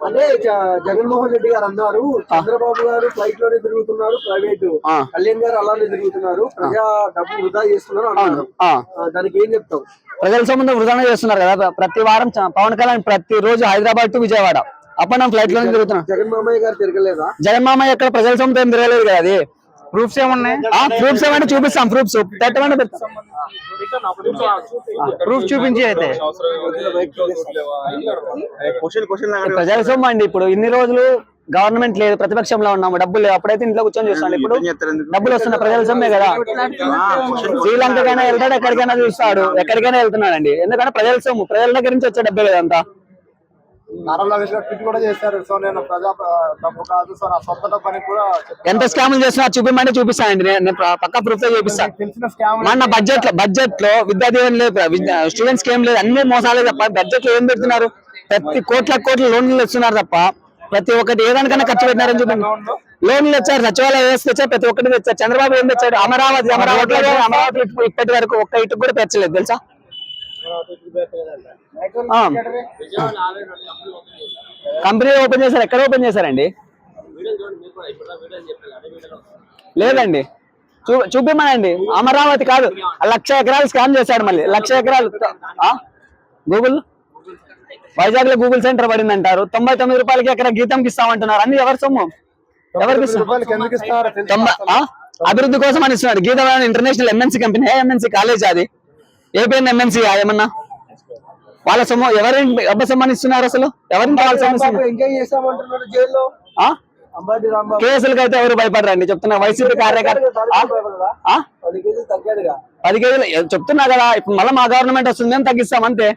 అంటే జగన్మోహన్ రెడ్డి గారు అన్నారు, చంద్రబాబు గారు ఫ్లైట్ లోనే తిరుగుతున్నారు, ప్రైవేట్ కళ్యాణ్ గారు అలానే తిరుగుతున్నారు, ప్రజా డబ్బు వృధా చేస్తున్నారు అన్నారు. దానికి ఏం చెప్తావు? ప్రజల సంబంధం వృధానే చేస్తున్నారు కదా. ప్రతి వారం పవన్ కళ్యాణ్ ప్రతి రోజు Hyderabad to Vijayawada up and down flight లోనే తిరుగుతున్నారు. జగన్ మామయ్య గారు తిరగలేదా? జగన్ మామయ్య ఎక్కడ ప్రజల సొంతం ఏం తిరగలేదు కదా. అది ప్రూఫ్స్ ఏమున్నాయి? ప్రూఫ్స్ ఏమంటే చూపిస్తాం. ప్రూఫ్స్ పెట్టమంటే ప్రూఫ్ చూపించి అయితే ప్రజల సొమ్ము అండి. ఇప్పుడు ఇన్ని రోజులు గవర్నమెంట్ లేదు, ప్రతిపక్షంలో ఉన్నాము, డబ్బులు లేవు. అప్పుడైతే ఇంట్లో కూర్చొని చూస్తాను. ఇప్పుడు డబ్బులు వస్తున్న ప్రజల సొమ్మే కదా. శ్రీలంకకైనా వెళ్తాడు, ఎక్కడికైనా చూస్తాడు, ఎక్కడికైనా వెళ్తున్నాడండి. ఎందుకంటే ప్రజల సొమ్ము, ప్రజల దగ్గర నుంచి వచ్చే డబ్బే లేదంతా. ఎంత స్కాములు చేస్తున్నా చూపిమంటే చూపిస్తానండి. నేను పక్కా ప్రూఫ్ తో చూపిస్తాను. మన బడ్జెట్ లో విద్యా దీవెన లేదు, స్టూడెంట్స్ కి ఏం లేదు, అన్ని మోసాలే తప్ప. బడ్జెట్ లో ఏం పెడుతున్నారు? ప్రతి కోట్ల లోన్లు ఇస్తున్నారు తప్ప ప్రతి ఒక్కటి ఏదానికన్నా ఖర్చు పెట్టినారని చూపించి లోన్లు తెచ్చారు, సచివాలయ వ్యవస్థ తెచ్చారు, ప్రతి ఒక్కటి తెచ్చారు. చంద్రబాబు ఏం తెచ్చాడు? అమరావతి ఇప్పటి వరకు ఒక్క ఇటుకు కూడా పెంచలేదు తెలుసా. కంపెనీ ఓపెన్ చేశారు, ఎక్కడ ఓపెన్ చేశారండి? లేదండి, చూపిమనండి. అమరావతి కాదు, 1,00,000 ఎకరాలు స్కామ్ చేశాడు. మళ్ళీ 1,00,000 ఎకరాలు గూగుల్ వైజాగ్ లో గూగుల్ సెంటర్ పడింది అంటారు. 99 రూపాయలకి ఎకరా గీతంకి ఇస్తామంటున్నారు. అన్ని ఎవరి సొమ్ము? ఎవరికి అభివృద్ధి కోసం అని ఇస్తున్నారు. గీతం international MNC company, MNC college అది. ఏపీఎన్ ఎంఎన్సీ ఏమన్నా వాళ్ళ సొమ్ము? ఎవరిని అబ్బ సొమ్మని ఇస్తున్నారు? అసలు ఎవరిని కేసులకి అయితే ఎవరు భయపడరండి చెప్తున్నా. వైసీపీ కార్యకర్త 10 కేజీలు చెప్తున్నా కదా. ఇప్పుడు మళ్ళీ మా గవర్నమెంట్ వస్తుంది, మేము తగ్గిస్తాం అంతే.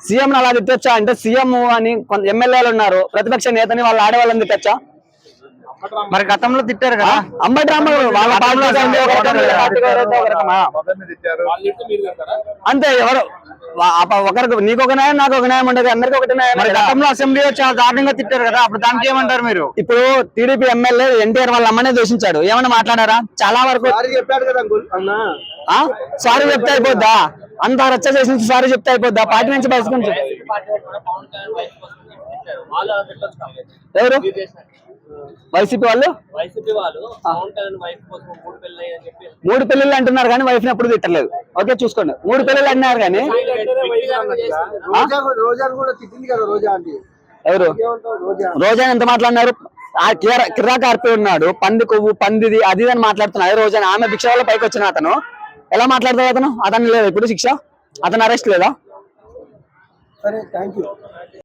సీఎం అలా తిట్టొచ్చా అంటే? సీఎం అని కొంత ఎమ్మెల్యేలు ఉన్నారు, ప్రతిపక్ష నేతని వాళ్ళ ఆడవాళ్ళని తిట్టొచ్చా? మరి గతంలో తిట్టారు కదా. అంబటి రాంబాబు వాళ్ళ అంతే. ఎవరు ఒకరికి నీకు ఒక న్యాయం, నాకు ఒక న్యాయం ఉండదు, అందరికి ఒకటి న్యాయం. మరి గతంలో అసెంబ్లీలో చాలా దారుణంగా తిట్టారు కదా, అప్పుడు దానికి ఏమంటారు మీరు? ఇప్పుడు టీడీపీ ఎమ్మెల్యే ఎన్టీఆర్ వాళ్ళ అమ్మనే దూషించాడు, ఏమన్నా మాట్లాడారా? చాలా వరకు చెప్పాడు కదా సారీ చెప్తే అయిపోద్దా? అంత రచ్చ చేసి సారీ చెప్తే అయిపోద్దా? పార్టీ నుంచి బయటకు ఎవరు? వైసీపీ వాళ్ళు 3 పెళ్లిళ్ళు అంటున్నారు కానీ వైఫ్ ని ఎప్పుడు తిట్టలేదు. ఓకే చూసుకోండి, 3 పెళ్లిళ్ళు అన్నారు కానీ. ఎవరు? రోజా ఎంత మాట్లాడినారు? కిరా కార్పి ఉన్నాడు, పంది కొవ్వు పందిది అది అని మాట్లాడుతున్నాడు రోజా. ఆమె భిక్ష వల్ల పైకి వచ్చిన అతను ఎలా మాట్లాడతాడు? అతను లేదు ఇప్పుడు శిక్ష, అతను అరెస్ట్ లేదా? సరే, థ్యాంక్ యూ.